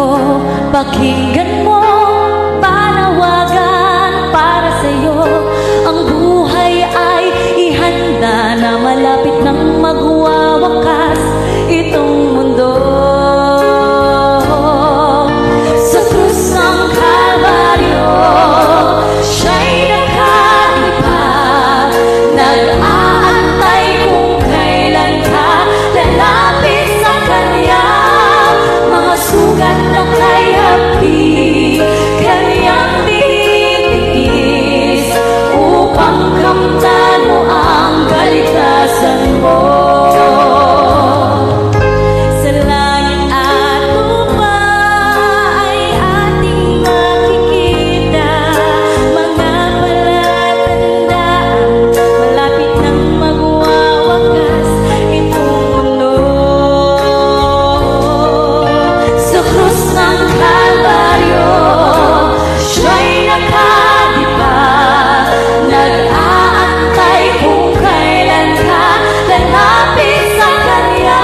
ko, pakinggan mo, panawagan para sa'yo. Ang buhay ay ihanda na malapit nang magwawakas itong mundo. Sa krus ng Kalbaryo, siya'y nakalipa, nag-aantay kung kailan ka lalapit sa Kanya. Mga sugat na kay hapi, Kanyang titiis, upang kamtan mo ang kaligtasan mo. Sa langit at lupa ay ating makikita mga palatandaan, malapit nang magwawakas itong mundo. Sa krus ng Kalbaryo, siya'y nakadipa, nag-aantay kung kailan ka lalapit sa Kanya.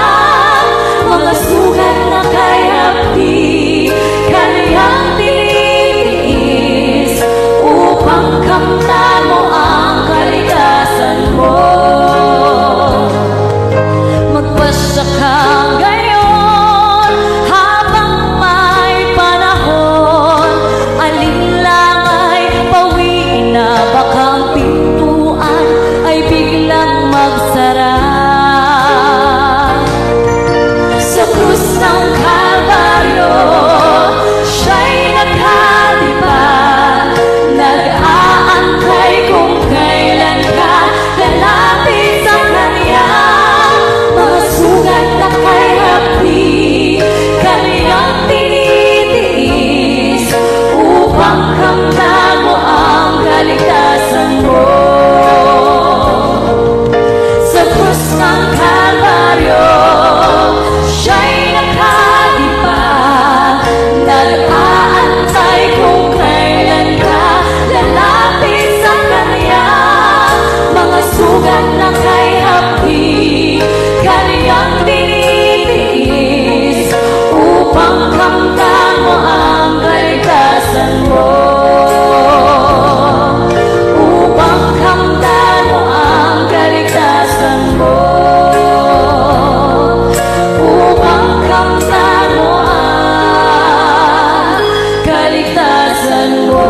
Mga sugat na kay hapi, Kanyang titiis, upang kamtan mo ang kaligtasan mo. Magpasya ka ngayon habang may panahon, alinlang ay pawiin na, baka ang pintuan ay biglang magsara. Sa krus ng Kalbaryo, siya'y nakalipa, nag-aantay kung kailan ka lalapit sa Kanya. Mga sugat na kay hapi, Kanyang tinitiis, upang kamtan mo ang kaligtasan mo. Sa krus ng Kalbaryo, siya'y nakalipa, nag-aantay kung kailan ka lalapit sa Kanya. Mga sugat na kay hapi, Kanyang tinitiis, upang kamtan mo ang kaligtasan mo. Upang kamtan mo ang kaligtasan mo. Upang kamtan mo ang kaligtasan mo.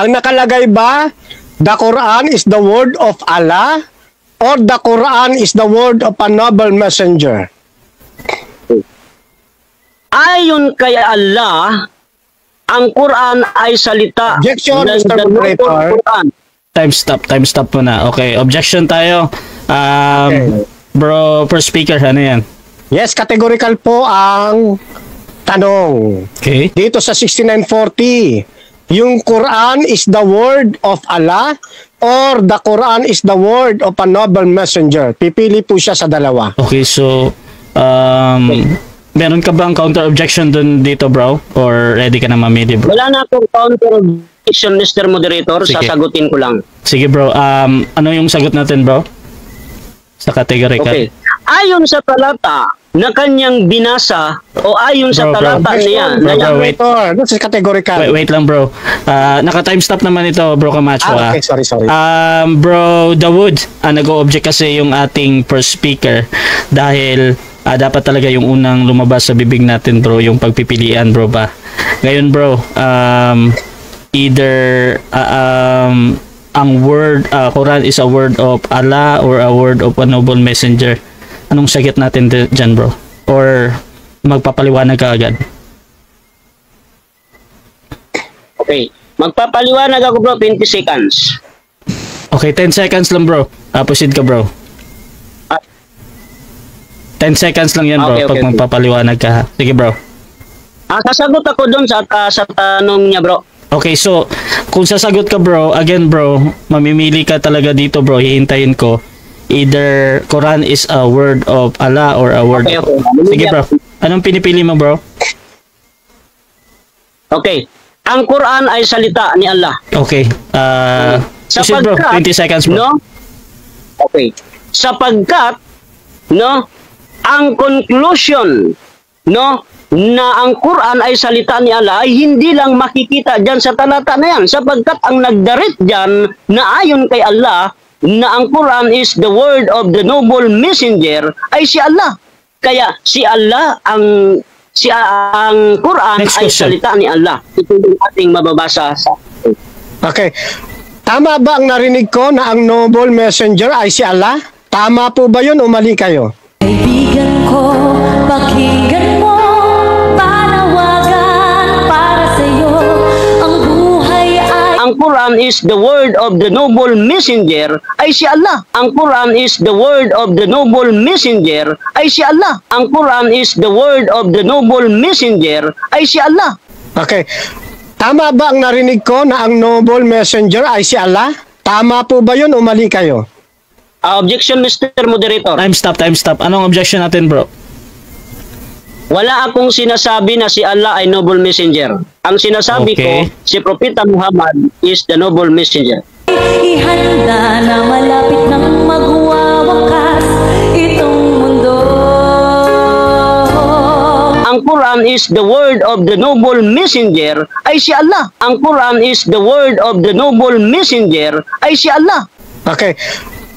Ang nakalagay ba, the Quran is the word of Allah or the Quran is the word of a noble messenger? Ayon kay Allah, ang Quran ay salita Objection, ng Mr. Moderator. Quran. Time stop muna. Okay, objection tayo. Okay. Bro, per speaker, ano yan? Yes, categorical po ang tanong. Okay. Dito sa 6940, yung Quran is the word of Allah or the Quran is the word of a noble messenger. Pipili po siya sa dalawa. Okay, so, meron ka bang counter objection dun dito, bro? Or ready ka na mamili, bro? Wala na akong counter objection, Mr. Moderator. Sige. Sasagutin ko lang. Sige, bro. Ano yung sagot natin, bro? Sa categorical. Okay. Ayon sa talata na kanyang binasa o ayon sa Bro, talata niya na wait. This is categorical. Wait lang, bro. Naka-time stop naman ito, bro Camacho. Okay, sorry. Bro Dawood, nag-o-object kasi yung ating first speaker dahil dapat talaga yung unang lumabas sa bibig natin, bro, yung pagpipilian, bro ba. Ngayon, bro, either ang word Quran is a word of Allah or a word of a noble messenger. Anong sagot natin dyan, bro? Or magpapaliwanag ka agad? Okay. Magpapaliwanag ako, bro, 20 seconds. Okay, 10 seconds lang, bro. Proceed ka, bro. 10 seconds lang yan, bro, Okay, pag okay. magpapaliwanag ka. Sige, bro. Sasagot ako doon sa tanong niya, bro. Okay, so, kung sasagot ka, bro, again, bro, mamimili ka talaga dito, bro. Hihintayin ko. Either Quran is a word of Allah or a word Okay, of... okay. Sige, bro. Anong pinipili mo, bro? Okay. Ang Quran ay salita ni Allah. Okay. Proceed, bro. 20 seconds, bro. No? Okay. Sapagkat, no, ang conclusion, no, na ang Quran ay salita ni Allah ay hindi lang makikita dyan sa talata na yan, sapagkat ang nagdarit dyan na ayon kay Allah na ang Quran is the word of the noble messenger ay si Allah. Kaya si Allah ang Quran Next ay question. salita ni Allah. Ito yung ating mababasa sa Okay. Tama ba ang narinig ko na ang noble messenger ay si Allah? Tama po ba yun o mali kayo? Kaibigan ko, pakinggan mo, panawagan para sa'yo. Ang buhay ay ang Quran is the word of the noble messenger ay si Allah. Ang Quran is the word of the noble messenger ay si Allah. Ang Quran is the word of the noble messenger ay si Allah. Okay. Tama ba ang narinig ko na ang noble messenger ay si Allah? Tama po ba yun o mali kayo? Objection, Mr. Moderator. Time stop. Anong objection natin, bro? Wala akong sinasabi na si Allah ay noble messenger. Ang sinasabi Okay. ko, si Propeta Muhammad is the noble messenger. ihanda na malapit nang magwawakas itong mundo. Ang Quran is the word of the noble messenger ay si Allah. Ang Quran is the word of the noble messenger ay si Allah. Okay.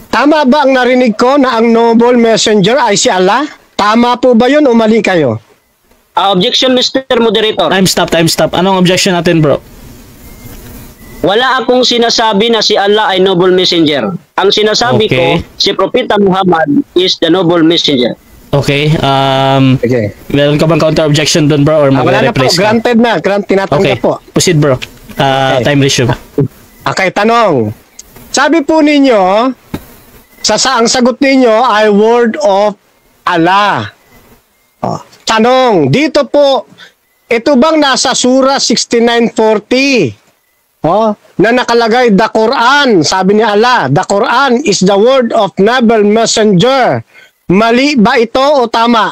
Tama ba ang narinig ko na ang noble messenger ay si Allah? Tama po ba yun o mali kayo? Objection, Mr. Moderator. Time stop. Anong objection natin, bro? Wala akong sinasabi na si Allah ay noble messenger. Ang sinasabi Okay. ko, si Propeta Muhammad is the noble messenger. Okay. Okay. Meron ka bang counter objection doon, bro? Or Wala na po. mag-replace ka? Granted na. Okay. Tinatanggap po. Proceed, bro. Okay. Time ratio. Okay, tanong. Sabi po ninyo, ang sagot ninyo ay word of Allah. Oh. Tanong, dito po, ito bang nasa Surah 69:40? Oh, na nakalagay, the Quran, sabi ni Allah, the Quran is the word of noble messenger. Mali ba ito o tama?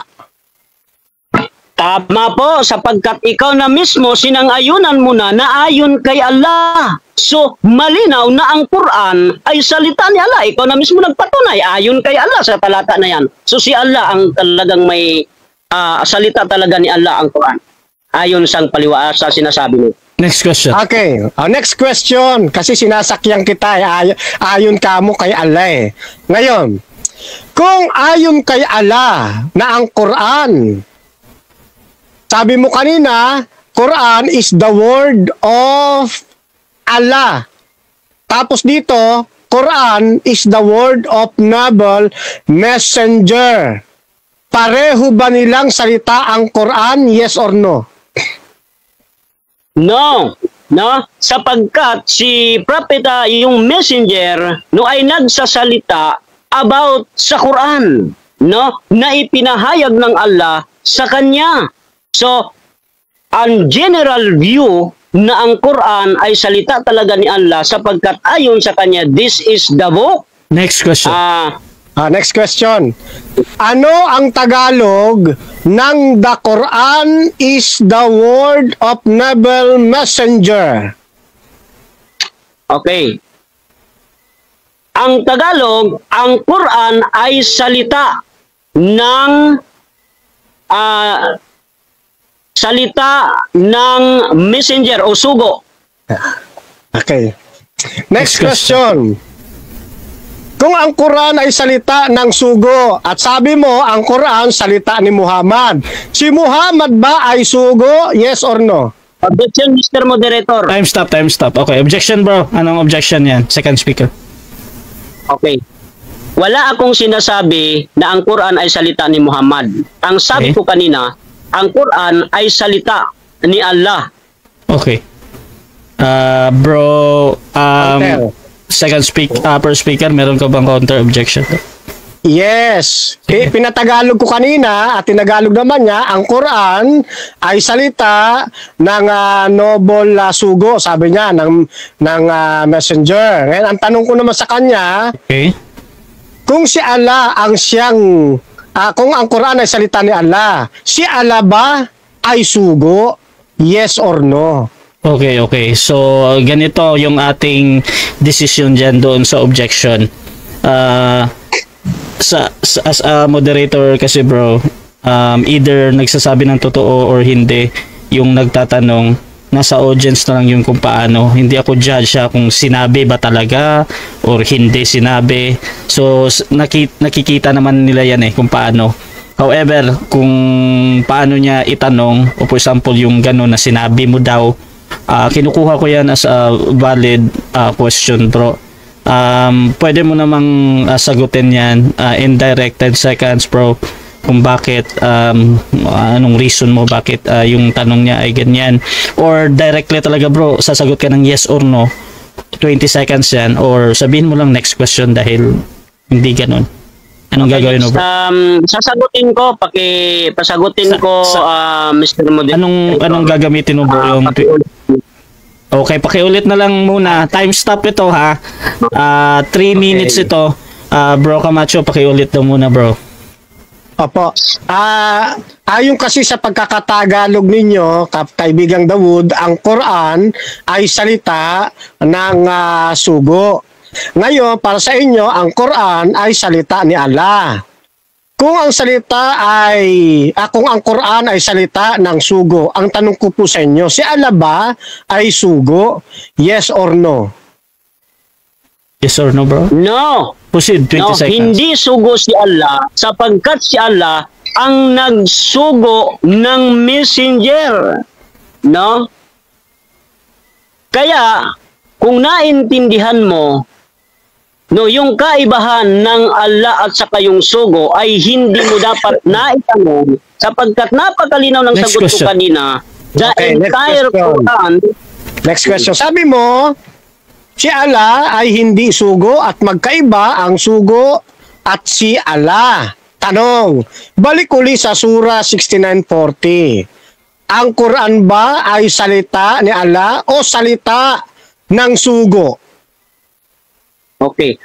Tama po, sapagkat ikaw na mismo sinang-ayunan mo na ayon kay Allah. So, malinaw na ang Quran ay salita ni Allah. Ikaw na mismo nagpatunay, ayon kay Allah sa talata na yan. So, si Allah ang talagang may salita talaga ni Allah ang Quran. Ayon sa sa sinasabi mo. Next question. Okay, next question. Kasi sinasakyan kita, ayon ka mo kay Allah eh. Ngayon, kung ayon kay Allah na ang Quran, sabi mo kanina, Quran is the word of Allah. Tapos dito, Quran is the word of noble messenger. Pareho ba nilang salita ang Quran? Yes or no? No, sapagkat si propeta, yung messenger, no ay nagsasalita about sa Quran, no, na ipinahayag ng Allah sa kanya. So, ang general view na ang Quran ay salita talaga ni Allah sapagkat ayon sa kanya, this is the book. Next question. Next question. Ano ang Tagalog ng the Quran is the word of noble messenger? Okay. Ang Tagalog, ang Quran ay salita ng messenger o sugo. Okay. Next question. Kung ang Quran ay salita ng sugo at sabi mo ang Quran salita ni Muhammad, si Muhammad ba ay sugo? Yes or no? Objection, Mr. Moderator. Time stop. Okay, objection, bro. Anong objection yan? Second speaker. Okay. Wala akong sinasabi na ang Quran ay salita ni Muhammad. Ang sabi Okay. ko kanina, ang Quran ay salita ni Allah. Okay. Bro, Counter. per speaker, meron ka bang counter objection? Yes. Sige. Pinatagalog ko kanina at tinagalog naman niya, ang Quran ay salita ng noble sugo, sabi niya, ng messenger. Ngayon, ang tanong ko naman sa kanya, Okay. kung si Allah ang kung ang Quran ay salita ni Allah, si Allah ba ay sugo? Yes or no? Okay. So, ganito yung ating decision dyan doon sa objection. As a moderator kasi bro, either nagsasabi ng totoo or hindi yung nagtatanong, nasa audience na lang yung kung paano. Hindi ako judge kung sinabi ba talaga or hindi sinabi. So, nakikita naman nila yan kung paano. However, kung paano niya itanong, o for example, yung gano'n na sinabi mo daw, kinukuha ko yan as a valid question, bro. Pwede mo namang sagutin yan in direct 10 seconds, bro, kung bakit, anong reason mo bakit yung tanong niya ay ganyan, or directly talaga bro, sasagot ka ng yes or no, 20 seconds yan, or sabihin mo lang next question dahil hindi ganun. Anong gagawin mo bro? Sasagutin ko, pasagutin ko Mr. Moderator. Anong gagamitin mo bro? Okay, pakiulit na lang muna. Time stop ito ha. 3 minutes ito. Bro Camacho, pakiulit daw muna bro. Opo. Ayon kasi sa pagkakatagalog ninyo, kaibigang Dawood, ang Quran ay salita ng sugo. Ngayon, para sa inyo, ang Quran ay salita ni Allah. Kung ang Quran ay salita ng sugo, ang tanong ko po sa inyo, si Allah ba ay sugo? Yes or no? Yes or no, bro? No. Proceed, 20 seconds. Hindi sugo si Allah sapagkat si Allah ang nagsugo ng messenger. No? Kaya, kung naintindihan mo, yung kaibahan ng Allah at saka yung sugo ay hindi mo dapat naitanong sapagkat napakalinaw ng sagot ko kanina. The entire Quran. Next question. Sabi mo, si Allah ay hindi sugo at magkaiba ang sugo at si Allah. Tanong, balik uli sa Surah 69:40. Ang Quran ba ay salita ni Allah o salita ng sugo? Okay.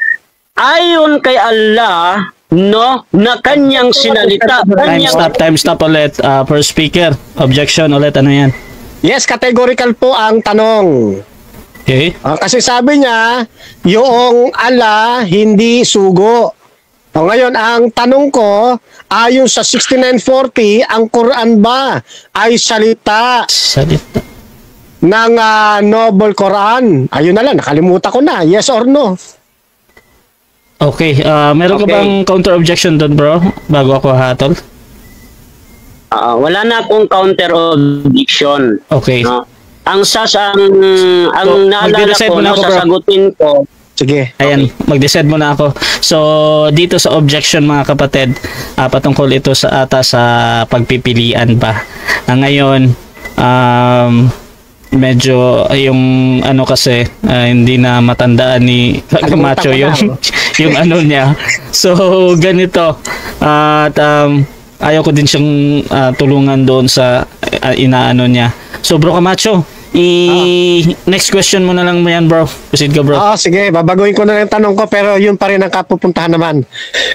Ayon kay Allah, na kanyang sinalita. Time stop ulit. First speaker, objection ulit. Ano yan? Yes, categorical po ang tanong. Okay. Kasi sabi niya, yung Allah hindi sugo. Ngayon, ang tanong ko, ayon sa 69:40, ang Quran ba ay salita ng Noble Quran? Ayun na lang, nakalimutan ko na. Yes or no? Okay. Meron ka bang counter objection doon, bro? Bago ako hatol? Wala na akong counter objection. Okay. Ang naalala ko, sasagutin ko. Sige. Ayan, mag-decide muna ako. So, dito sa objection mga kapatid, patungkol ito sa pagpipilian ba. Ngayon, medyo yung kasi hindi na matandaan ni Camacho yung ano niya. So, ganito. At ayaw ko din siyang tulungan doon sa inaano niya. So, bro Camacho, next question mo na lang mo yan, bro. Proceed ka, bro. Sige, babaguhin ko na lang yung tanong ko, pero yun pa rin ang kapupuntahan naman.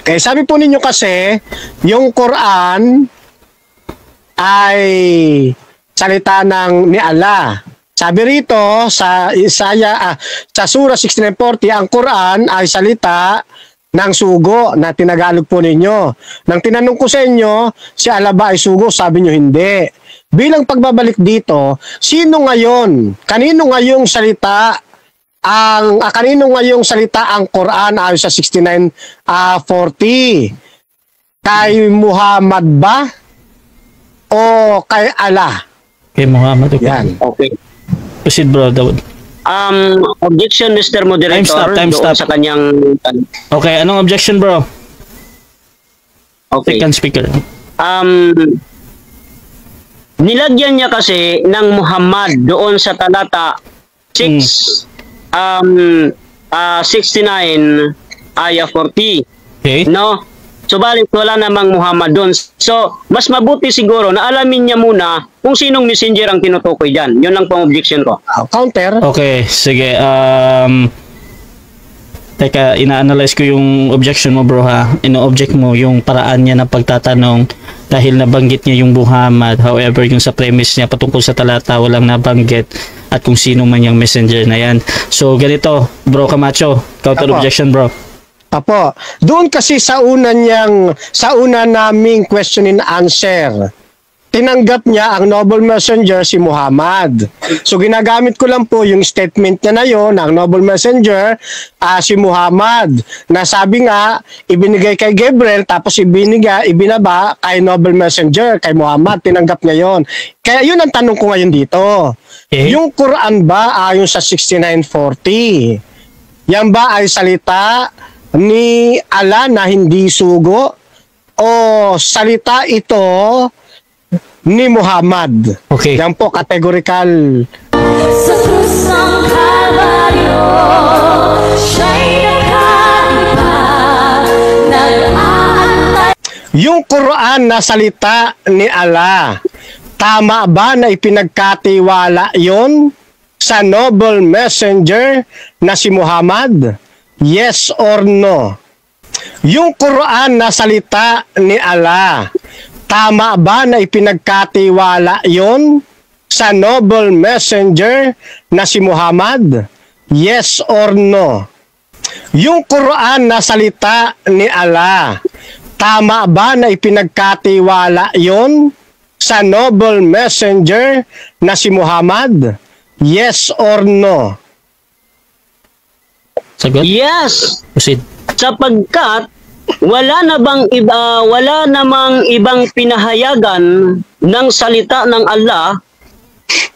Kaya sabi po ninyo kasi, yung Quran ay salita ni Allah. Sabi rito sa sa Surah 69:40, ang Quran ay salita ng sugo na tinagalog po ninyo. Nang tinanong ko sa inyo, si Allah ba ay sugo? Sabi nyo hindi. Bilang pagbabalik dito, kanino ngayong salita ang Quran ayon sa 69:40? Kay Muhammad ba o kay Allah? Kay Muhammad. Okay. Yan. Okay. Proceed, bro Dawood. Objection, Mr. Moderator. Time stop. Sa kanyang... Okay, anong objection, bro? Okay. Second speaker. Nilagyan niya kasi ng Muhammad doon sa talata 69 ayah 40. Okay. No? Subalit wala namang Muhammad doon. So, mas mabuti siguro na alamin niya muna kung sinong messenger ang tinutukoy diyan. Yun lang pong objection ko. Counter. Okay, sige. Teka, ina-analyze ko yung objection mo, bro, ha. Ino-object mo yung paraan niya ng pagtatanong dahil nabanggit niya yung Muhammad. However, yung sa premise niya patungkol sa talata walang nabanggit. at kung sino man yung messenger na yan. So ganito, bro Camacho, counter Apo. objection bro. Apo, doon kasi sa una naming question and answer, tinanggap niya ang noble messenger si Muhammad. So ginagamit ko lang po yung statement niya na yon, ang noble messenger si Muhammad. Na sabi nga, ibinigay kay Gabriel tapos ibinaba kay noble messenger, kay Muhammad. Tinanggap niya yon. Kaya yun ang tanong ko ngayon dito. Okay. Yung Quran ba ayon sa 6940? Yan ba ay salita ni Allah na hindi sugo? O salita ito ni Muhammad? Okay. Yan po, categorical. Sa krus ng Kalbaryo, siya'y nakaiba, nag-aantay. Yung Quran na salita ni Allah, tama ba na ipinagkatiwala yon sa noble messenger na si Muhammad? Yes or no? Yung Quran na salita ni Allah, tama ba na ipinagkatiwala yon sa noble messenger na si Muhammad? Yes or no? Yung Quran na salita ni Allah, tama ba na ipinagkatiwala yon sa noble messenger na si Muhammad? Yes or no? Sagot? Yes, Proceed. sapagkat wala namang ibang pinahayagan ng salita ng Allah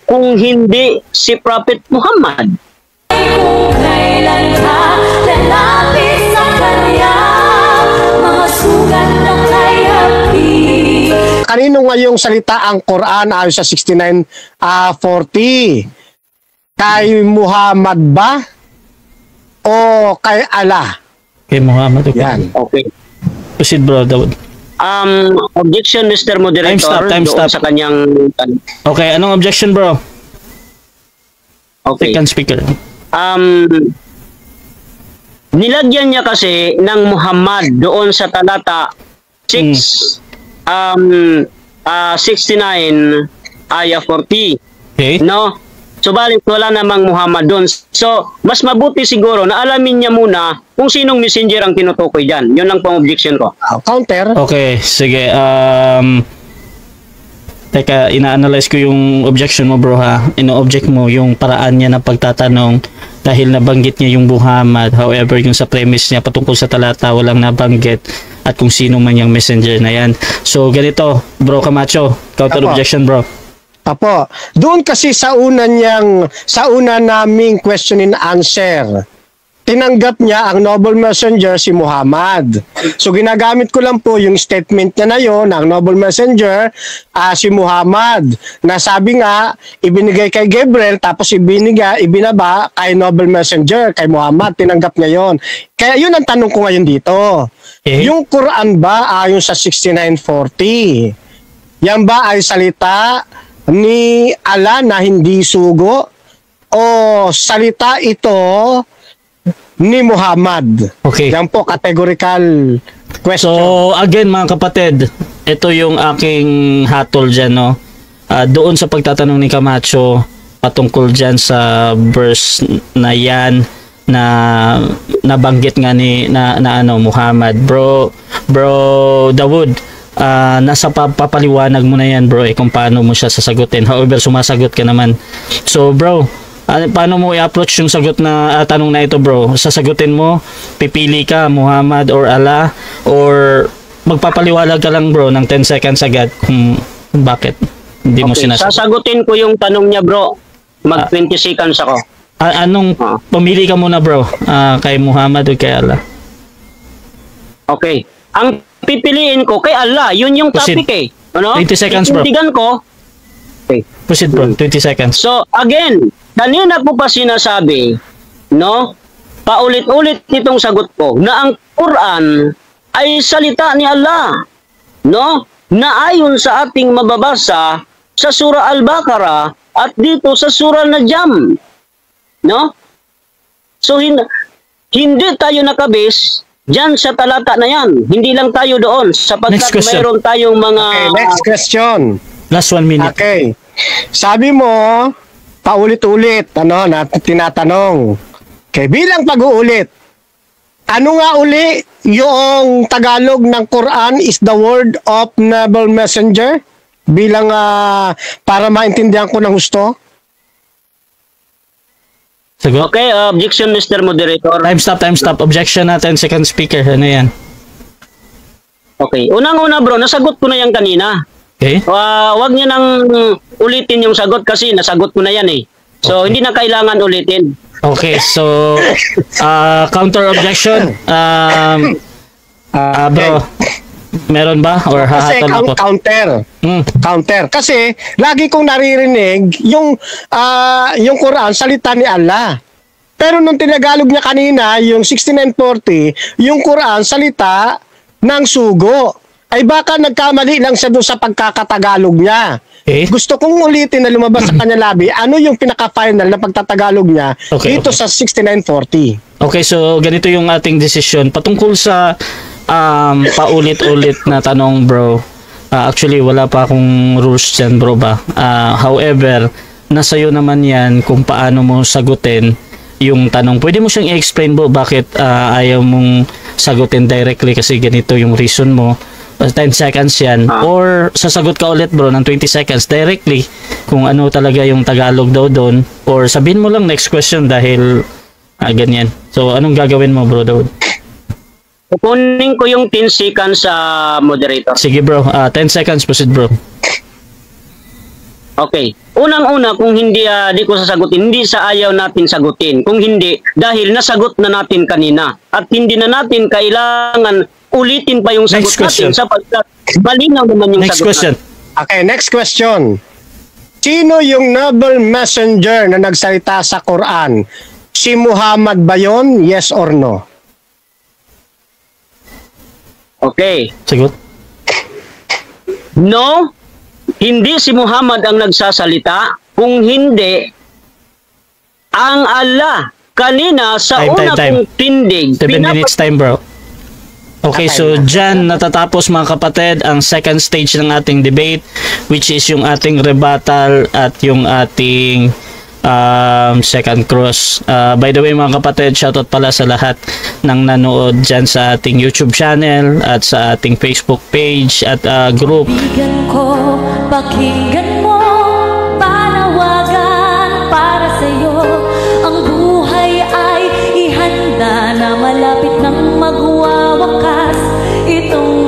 kung hindi si Prophet Muhammad. Kung kailan ka lalapit sa kanya, mga sugat ng kay hapi. Kanino ngayong salita ang Quran ayon sa 6940? Kay Muhammad ba o kay Allah? Okay, Muhammad. Okay. Yan. Okay. Proceed bro Dawood. Objection, Mr. Moderator, Time stop. doon sa kanyang... Okay, anong objection bro? Okay. Second speaker. Nilagyan niya kasi ng Muhammad doon sa talata 69 ayah 40. Okay. No? Subalit wala namang Muhammad doon. So, mas mabuti siguro na alamin niya muna kung sinong messenger ang tinutukoy diyan. Yun lang pong objection ko. Counter. Okay, sige. Teka, ina-analyze ko yung objection mo bro ha. Ino-object mo yung paraan niya ng pagtatanong dahil nabanggit niya yung Muhammad. However, yung sa premise niya patungkol sa talata walang nabanggit at kung sino man yung messenger na yan. So, ganito, bro Camacho, counter Apo. objection bro. Apo, doon kasi sa una naming question and answer, tinanggap niya ang noble messenger si Muhammad. So ginagamit ko lang po yung statement niya na yon, ang noble messenger si Muhammad. Na sabi nga, ibinigay kay Gabriel tapos ibinaba kay noble messenger, kay Muhammad. Tinanggap niya yon. Kaya yun ang tanong ko ngayon dito. Okay. Yung Quran ba ayon sa 6940? Yan ba ay salita ni Allah na hindi sugo o salita ito ni Muhammad? Okay. Yan po, categorical question. So, again mga kapatid, ito yung aking hatol dyan, no? Doon sa pagtatanong ni Camacho, patungkol dyan sa verse na yan, na nabanggit nga ni Muhammad. Bro Dawood, nasa papaliwanag mo na yan bro kung paano mo siya sasagutin. However, sumasagot ka naman. So bro, paano mo i-approach yung sagot na tanong na ito bro? Sasagutin mo, pipili ka Muhammad or Allah, or magpapaliwanag ka lang bro ng 10 seconds agad kung bakit hindi mo sinasagot? Sasagutin ko yung tanong niya bro. Mag 20 seconds ako. Pumili ka muna bro, kay Muhammad o kay Allah? Okay. Ang pipiliin ko kay Allah, yun yung Proceed. topic eh. Ano? 20 seconds, bro. Itindigan ko. Okay. Proceed bro, 20 seconds. So, again, kanina ko pa sinasabi, no? Paulit-ulit itong sagot ko na ang Quran ay salita ni Allah, no? Na ayon sa ating mababasa sa Surah Al-Baqarah at dito sa Surah Najm, no? So, hindi tayo nakabase diyan sa talata na yan. Hindi lang tayo doon sapagkat mayroon tayong mga... Okay, next question. Last 1 minute. Okay. Sabi mo, paulit-ulit na tinatanong. Okay, bilang pag-uulit, ano nga uli yung Tagalog ng Quran is the word of noble messenger? Bilang para maintindihan ko ng husto. Sagot? Okay, objection Mr. Moderator. Time stop. Objection natin, second speaker. Ano yan? Okay, unang-una bro, nasagot ko na yan kanina. Okay? Wag niyo nang ulitin yung sagot kasi nasagot ko na yan eh. So, hindi na kailangan ulitin. Okay, so counter objection. Bro, meron ba? Or Kasi hahatan ako? counter. Kasi lagi kong naririnig yung Quran, salita ni Allah. Pero nung tinagalog niya kanina, yung 6940, yung Quran, salita ng sugo. Ay baka nagkamali lang siya doon sa pagkakatagalog niya. Okay. Gusto kong ulitin na lumabas sa kanya labi, ano yung pinaka-final na pagtatagalog niya dito sa 6940. Okay, so ganito yung ating decision. Patungkol sa paulit-ulit na tanong, bro. Actually, wala pa akong rules dyan, bro ba? However, nasa iyo naman yan kung paano mo sagutin yung tanong. Pwede mo siyang i-explain, bro, bakit ayaw mong sagutin directly kasi ganito yung reason mo. 10 seconds yan. Or sasagot ka ulit, bro, ng 20 seconds directly kung ano talaga yung Tagalog daw doon. Or sabihin mo lang next question dahil ganyan. So, anong gagawin mo, bro, Daud? Kukunin ko yung 10 seconds sa moderator. Sige, bro. 10 seconds. Proceed, bro. Okay. Unang-una, kung hindi di ko sasagutin, hindi sa ayaw natin sagutin. Kung hindi, dahil nasagot na natin kanina. At hindi na natin kailangan ulitin pa yung sagot natin sapagkat malinaw naman yung Next sagot question. natin. Okay, next question. Sino yung noble messenger na nagsalita sa Quran? Si Muhammad ba yun? Yes or no? Okay. Sagot. No, hindi si Muhammad ang nagsasalita. Kung hindi, ang Allah. Kanina sa Time. kong tindig. 7 minutes time, bro. Okay, so dyan natatapos mga kapatid ang second stage ng ating debate, which is yung ating rebuttal at yung ating second cross. By the way mga kapatid, shoutout pala sa lahat ng nanood dyan sa ating YouTube channel at sa ating Facebook page at group. Pakinggan ko, pakinggan mo, panawagan para sa'yo. Ang buhay ay ihanda na malapit ng magwawakas. Itong